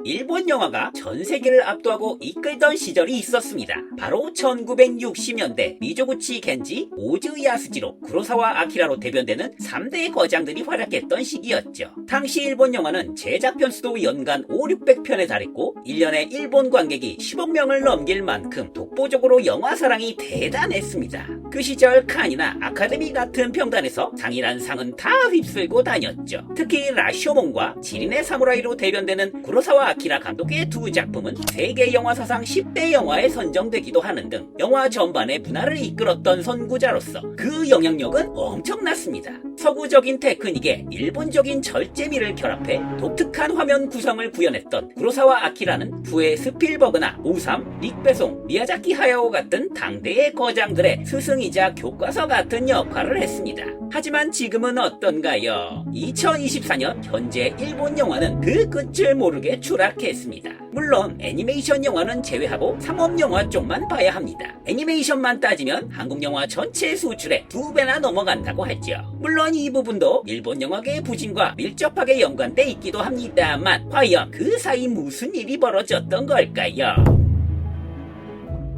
일본 영화가 전 세계를 압도하고 이끌던 시절이 있었습니다. 바로 1960년대 미조구치 겐지, 오즈 야스지로, 구로사와 아키라로 대변되는 3대 거장들이 활약했던 시기였죠. 당시 일본 영화는 제작 편수도 연간 5,600편에 달했고 1년에 일본 관객이 10억 명을 넘길 만큼 독보적으로 영화 사랑이 대단했습니다. 그 시절 칸이나 아카데미 같은 평단에서 상이란 상은 다 휩쓸고 다녔죠. 특히 라쇼몬과 지린의 사무라이로 대변되는 구로사와 아키라 감독의 두 작품은 세계 영화 사상 10대 영화에 선정되기도 하는 등 영화 전반의 문화를 이끌었던 선구자로서 그 영향력은 엄청났습니다. 서구적인 테크닉에 일본적인 절제미를 결합해 독특한 화면 구성을 구현했던 구로사와 아키라는 후에 스필버그나 오삼, 릭배송, 미야자키 하야오 같은 당대의 거장들의 스승이자 교과서 같은 역할을 했습니다. 하지만 지금은 어떤가요? 2024년 현재 일본 영화는 그 끝을 모르게 추락했습니다. 물론 애니메이션 영화는 제외하고 상업 영화 쪽만 봐야 합니다. 애니메이션만 따지면 한국 영화 전체 수출의 2배나 넘어간다고 하죠. 물론 이 부분도 일본 영화계의 부진과 밀접하게 연관돼 있기도 합니다만 과연 그 사이 무슨 일이 벌어졌던 걸까요?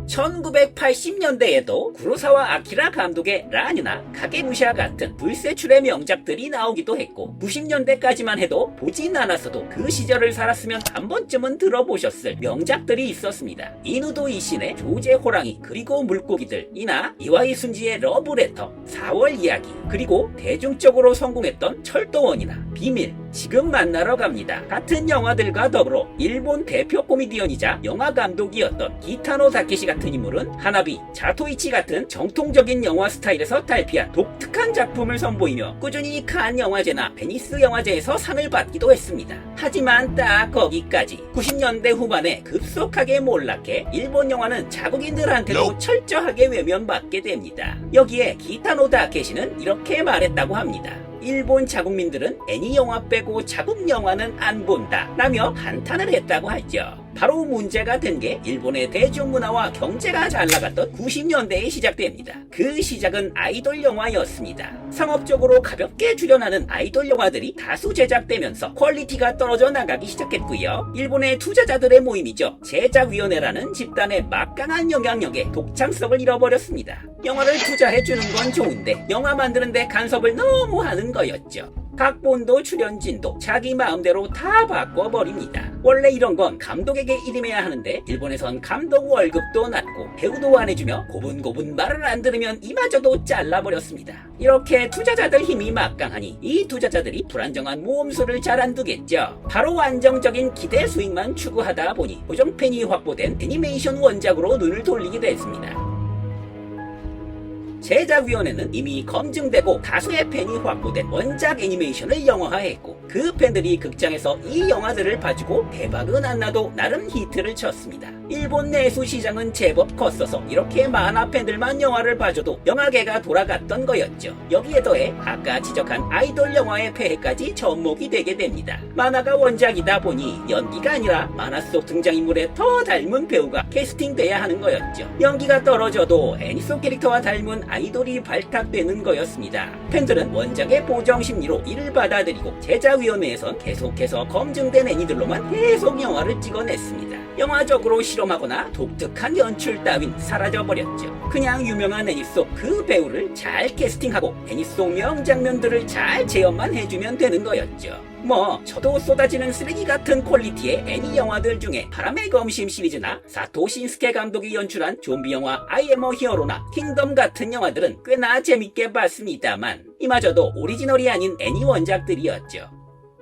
1980년대에도 구로사와 아키라 감독의 라뉴나 가게무샤 같은 불세출의 명작들이 나오기도 했고 90년대까지만 해도 보진 않았어도 그 시절을 살았으면 한 번쯤은 들어보셨을 명작들이 있었습니다. 이누도 이신의 조제 호랑이 그리고 물고기들이나 이와이 순지의 러브레터, 4월 이야기 그리고 대중적으로 성공했던 철도원이나 비밀, 지금 만나러 갑니다 같은 영화들과 더불어 일본 대표 코미디언이자 영화 감독이었던 기타노 다케시 같은 인물은 하나비, 자토이치 같은 정통적인 영화 스타일에서 탈피한 독특한 작품을 선보이며 꾸준히 칸 영화제나 베니스 영화제에서 상을 받기도 했습니다. 하지만 딱 거기까지 90년대 후반에 급속하게 몰락해 일본 영화는 자국인들한테도 철저하게 외면받게 됩니다. 여기에 기타노 다케시는 이렇게 말했다고 합니다. 일본 자국민들은 애니 영화 빼고 자국 영화는 안 본다 라며 한탄을 했다고 하죠. 바로 문제가 된 게 일본의 대중문화와 경제가 잘 나갔던 90년대에 시작됩니다. 그 시작은 아이돌 영화였습니다. 상업적으로 가볍게 출연하는 아이돌 영화들이 다수 제작되면서 퀄리티가 떨어져 나가기 시작했고요. 일본의 투자자들의 모임이죠. 제작위원회라는 집단의 막강한 영향력에 독창성을 잃어버렸습니다. 영화를 투자해주는 건 좋은데 영화 만드는데 간섭을 너무 하는 거였죠. 각본도 출연진도 자기 마음대로 다 바꿔버립니다. 원래 이런 건 감독에게 일임해야 하는데 일본에선 감독 월급도 낮고 배우도 안 해주며 고분고분 말을 안 들으면 이마저도 잘라버렸습니다. 이렇게 투자자들 힘이 막강하니 이 투자자들이 불안정한 모험수를 잘 안 두겠죠. 바로 안정적인 기대 수익만 추구하다 보니 고정팬이 확보된 애니메이션 원작으로 눈을 돌리게 됐습니다. 제작위원회는 이미 검증되고 다수의 팬이 확보된 원작 애니메이션을 영화화했고 그 팬들이 극장에서 이 영화들을 봐주고 대박은 안 나도 나름 히트를 쳤습니다. 일본 내수 시장은 제법 컸어서 이렇게 만화 팬들만 영화를 봐줘도 영화계가 돌아갔던 거였죠. 여기에 더해 아까 지적한 아이돌 영화의 폐해까지 접목이 되게 됩니다. 만화가 원작이다 보니 연기가 아니라 만화 속 등장인물에 더 닮은 배우가 캐스팅돼야 하는 거였죠. 연기가 떨어져도 애니 속 캐릭터와 닮은 아이돌이 발탁되는 거였습니다. 팬들은 원작의 보정 심리로 이를 받아들이고 제작위원회에선 계속해서 검증된 애니들로만 계속 영화를 찍어냈습니다. 영화적으로 실험하거나 독특한 연출 따윈 사라져버렸죠. 그냥 유명한 애니 속 그 배우를 잘 캐스팅하고 애니 속 명장면들을 잘 재현만 해주면 되는 거였죠. 저도 쏟아지는 쓰레기 같은 퀄리티의 애니 영화들 중에 바람의 검심 시리즈나 사토 신스케 감독이 연출한 좀비 영화 I am a hero나 킹덤 같은 영화들은 꽤나 재밌게 봤습니다만 이마저도 오리지널이 아닌 애니 원작들이었죠.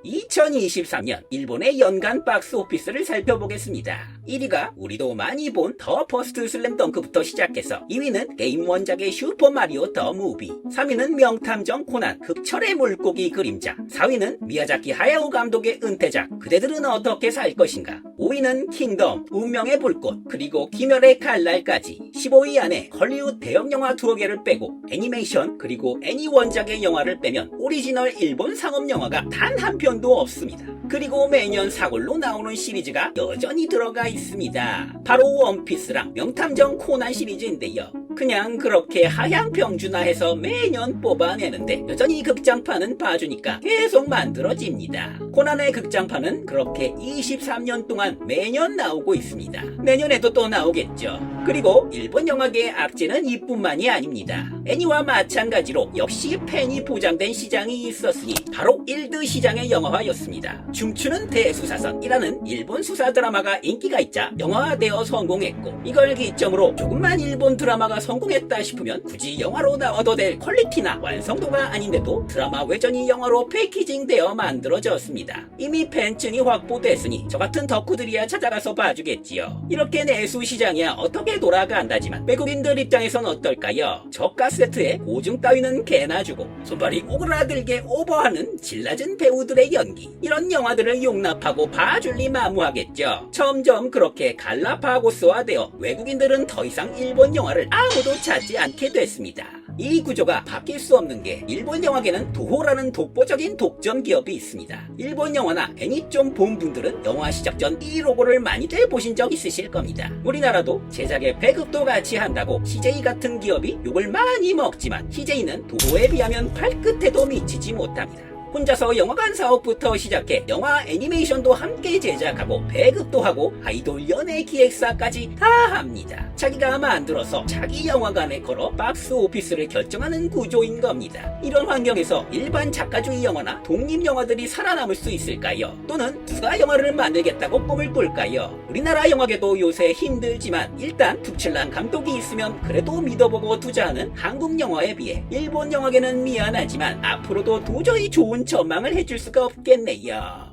2023년 일본의 연간 박스 오피스를 살펴보겠습니다. 1위가 우리도 많이 본 더 퍼스트 슬램덩크부터 시작해서 2위는 게임 원작의 슈퍼마리오 더 무비, 3위는 명탐정 코난 흑철의 물고기 그림자, 4위는 미야자키 하야오 감독의 은퇴작 그대들은 어떻게 살 것인가, 5위는 킹덤 운명의 불꽃 그리고 귀멸의 칼날까지 15위 안에 헐리우드 대형 영화 2개를 빼고 애니메이션 그리고 애니 원작의 영화를 빼면 오리지널 일본 상업 영화가 단 한 편도 없습니다. 그리고 매년 사골로 나오는 시리즈가 여전히 들어가 있습니다. 바로 원피스랑 명탐정 코난 시리즈인데요. 그냥 그렇게 하향평준화해서 매년 뽑아내는데 여전히 극장판은 봐주니까 계속 만들어집니다. 코난의 극장판은 그렇게 23년 동안 매년 나오고 있습니다. 내년에도 또 나오겠죠. 그리고 일본 영화계의 악재는 이뿐만이 아닙니다. 애니와 마찬가지로 역시 팬이 보장된 시장이 있었으니 바로 일드 시장의 영화화였습니다. 춤추는 대수사선이라는 일본 수사 드라마가 인기가 있자 영화화되어 성공했고, 이걸 기점으로 조금만 일본 드라마가 성공했다 싶으면 굳이 영화로 나와도 될 퀄리티나 완성도가 아닌데도 드라마 외전이 영화로 패키징되어 만들어졌습니다. 이미 팬층이 확보됐으니 저같은 덕후들이야 찾아가서 봐주겠지요. 이렇게 내수 시장이야 어떻게 돌아간다지만 외국인들 입장에선 어떨까요? 저가 세트에 고증 따위는 개나 주고 손발이 오그라들게 오버하는 질 낮은 배우들의 연기, 이런 영화들을 용납하고 봐줄리 마무하겠죠. 점점 그렇게 갈라파고스화되어 외국인들은 더 이상 일본 영화를 아무도 찾지 않게 됐습니다. 이 구조가 바뀔 수 없는 게 일본 영화계는 도호라는 독보적인 독점 기업이 있습니다. 일본 영화나 애니 좀 본 분들은 영화 시작 전 이 로고를 많이들 보신 적 있으실 겁니다. 우리나라도 제작에 배급도 같이 한다고 CJ 같은 기업이 욕을 많이 먹지만 CJ는 도호에 비하면 발끝에도 미치지 못합니다. 혼자서 영화관 사업부터 시작해 영화 애니메이션도 함께 제작하고 배급도 하고 아이돌 연예 기획사까지 다 합니다. 자기가 만들어서 자기 영화관에 걸어 박스 오피스를 결정하는 구조인 겁니다. 이런 환경에서 일반 작가주의 영화나 독립 영화들이 살아남을 수 있을까요? 또는 누가 영화를 만들겠다고 꿈을 꿀까요? 우리나라 영화계도 요새 힘들지만 일단 툭칠란 감독이 있으면 그래도 믿어보고 투자하는 한국 영화에 비해 일본 영화계는 미안하지만 앞으로도 도저히 좋은 전망을 해줄 수가 없겠네요.